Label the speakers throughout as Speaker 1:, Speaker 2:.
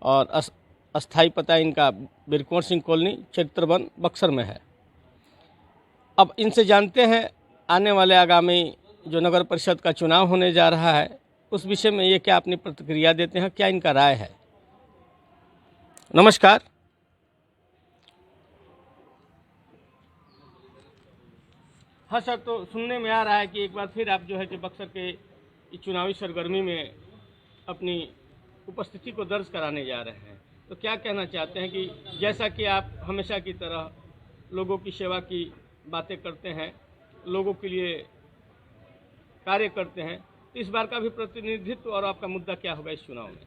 Speaker 1: और अस्थाई पता इनका बिरकुंवर सिंह कॉलोनी चरित्रवन बक्सर में है। अब इनसे जानते हैं आने वाले आगामी जो नगर परिषद का चुनाव होने जा रहा है उस विषय में ये क्या अपनी प्रतिक्रिया देते हैं, क्या इनका राय है। नमस्कार। हाँ सर, तो सुनने में आ रहा है कि एक बार फिर आप जो है कि बक्सर के चुनावी सरगर्मी में अपनी उपस्थिति को दर्ज कराने जा रहे हैं, तो क्या कहना चाहते हैं कि जैसा कि आप हमेशा की तरह लोगों की सेवा की बातें करते हैं, लोगों के लिए कार्य करते हैं, तो इस बार का भी प्रतिनिधित्व और आपका मुद्दा क्या होगा इस चुनाव में?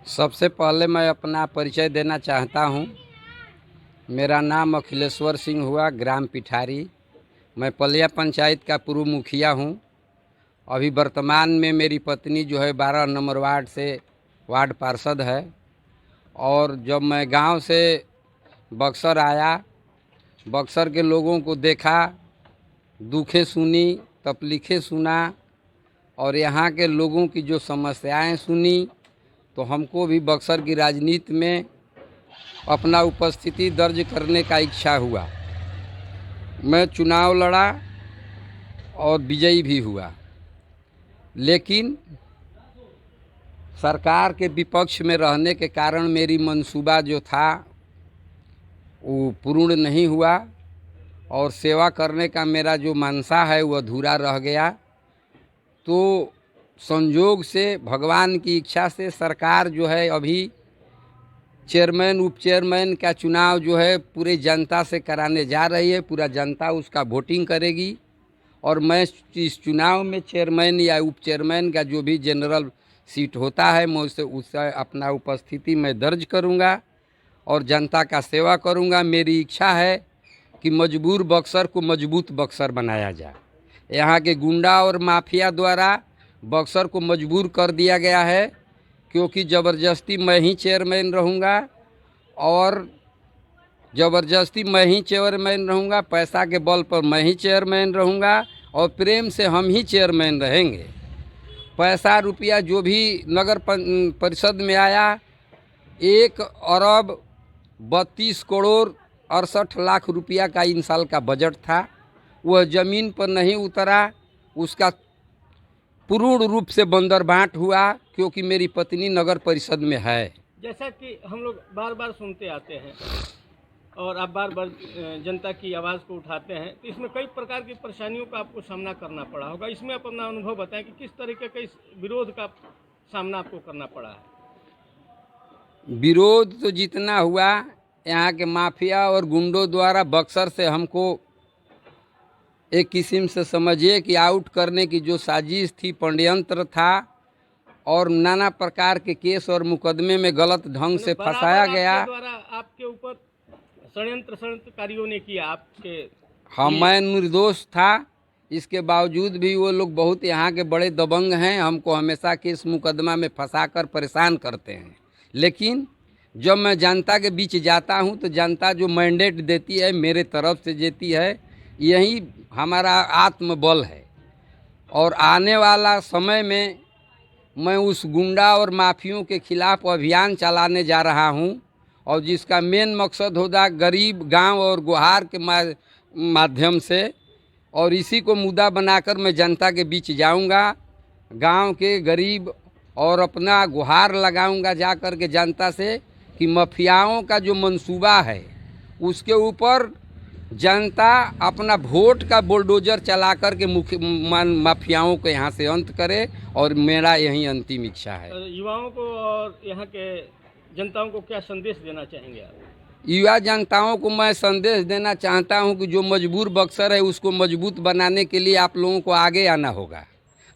Speaker 2: सबसे पहले मैं अपना परिचय देना चाहता हूं। मेरा नाम अखिलेश्वर सिंह हुआ, ग्राम पिठारी। मैं पलिया पंचायत का पूर्व मुखिया हूं। अभी वर्तमान में मेरी पत्नी जो है 12 नंबर वार्ड से वार्ड पार्षद है। और जब मैं गांव से बक्सर आया, बक्सर के लोगों को देखा, दुखें सुनी, तकलीफ़ें सुना और यहाँ के लोगों की जो समस्याएं सुनी, तो हमको भी बक्सर की राजनीति में अपना उपस्थिति दर्ज करने का इच्छा हुआ। मैं चुनाव लड़ा और विजयी भी हुआ, लेकिन सरकार के विपक्ष में रहने के कारण मेरी मंसूबा जो था वो पूर्ण नहीं हुआ और सेवा करने का मेरा जो मनसा है वो अधूरा रह गया। तो संयोग से, भगवान की इच्छा से सरकार जो है अभी चेयरमैन उप चेयरमैन का चुनाव जो है पूरे जनता से कराने जा रही है। पूरा जनता उसका वोटिंग करेगी और मैं इस चुनाव में चेयरमैन या उप चेयरमैन का जो भी जनरल सीट होता है मैं उससे अपना उपस्थिति मैं दर्ज करूंगा और जनता का सेवा करूंगा। मेरी इच्छा है कि मजबूर बक्सर को मजबूत बक्सर बनाया जाए। यहाँ के गुंडा और माफिया द्वारा बक्सर को मजबूर कर दिया गया है, क्योंकि ज़बरदस्ती मैं ही चेयरमैन रहूँगा और ज़बरदस्ती मैं ही चेयरमैन रहूँगा, पैसा के बल पर मैं ही चेयरमैन रहूँगा और प्रेम से हम ही चेयरमैन रहेंगे। पैसा रुपया जो भी नगर परिषद में आया, 1 अरब 32 करोड़ 68 लाख रुपया का इन साल का बजट था। वह ज़मीन पर नहीं उतरा, उसका पूर्ण रूप से बंदरबांट हुआ, क्योंकि मेरी पत्नी नगर परिषद में है।
Speaker 1: जैसा कि हम लोग बार बार सुनते आते हैं और आप बार बार जनता की आवाज़ को उठाते हैं, तो इसमें कई प्रकार की परेशानियों का आपको सामना करना पड़ा होगा। इसमें आप अपना अनुभव बताएं कि किस तरीके का इस विरोध का सामना आपको करना पड़ा है।
Speaker 2: विरोध तो जितना हुआ, यहाँ के माफिया और गुंडों द्वारा बक्सर से हमको एक किस्म से समझिए कि आउट करने की जो साजिश थी, षड्यंत्र था और नाना प्रकार के केस और मुकदमे में गलत ढंग से फंसाया गया।
Speaker 1: द्वारा आपके ऊपर षड्यंत्रकारियों ने किया आपके।
Speaker 2: हाँ, मैं निर्दोष था, इसके बावजूद भी वो लोग बहुत यहाँ के बड़े दबंग हैं, हमको हमेशा केस मुकदमा में फंसाकर परेशान करते हैं। लेकिन जब मैं जनता के बीच जाता हूँ तो जनता जो मैंडेट देती है मेरे तरफ से देती है, यही हमारा आत्मबल है। और आने वाला समय में मैं उस गुंडा और माफियों के खिलाफ अभियान चलाने जा रहा हूं और जिसका मेन मकसद होगा गरीब गांव और गुहार के माध्यम से, और इसी को मुद्दा बनाकर मैं जनता के बीच जाऊंगा, गांव के गरीब और अपना गुहार लगाऊंगा जा कर के जनता से कि माफियाओं का जो मंसूबा है उसके ऊपर जनता अपना वोट का बुलडोजर चला कर के माफियाओं को यहाँ से अंत करे, और मेरा यही अंतिम इच्छा है।
Speaker 1: युवाओं को और यहाँ के जनताओं को क्या संदेश देना चाहेंगे आप?
Speaker 2: युवा जनताओं को मैं संदेश देना चाहता हूँ कि जो मजबूर बक्सर है उसको मजबूत बनाने के लिए आप लोगों को आगे आना होगा।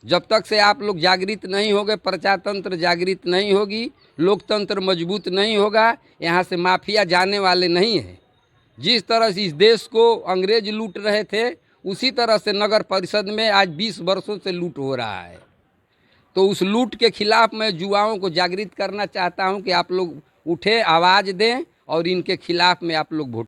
Speaker 2: जब तक से आप लोग जागृत नहीं होगे, प्रजातंत्र जागृत नहीं होगी, लोकतंत्र मजबूत नहीं होगा, यहाँ से माफिया जाने वाले नहीं हैं। जिस तरह से इस देश को अंग्रेज लूट रहे थे, उसी तरह से नगर परिषद में आज 20 वर्षों से लूट हो रहा है। तो उस लूट के खिलाफ मैं युवाओं को जागृत करना चाहता हूं कि आप लोग उठे, आवाज़ दें और इनके खिलाफ में आप लोग वोट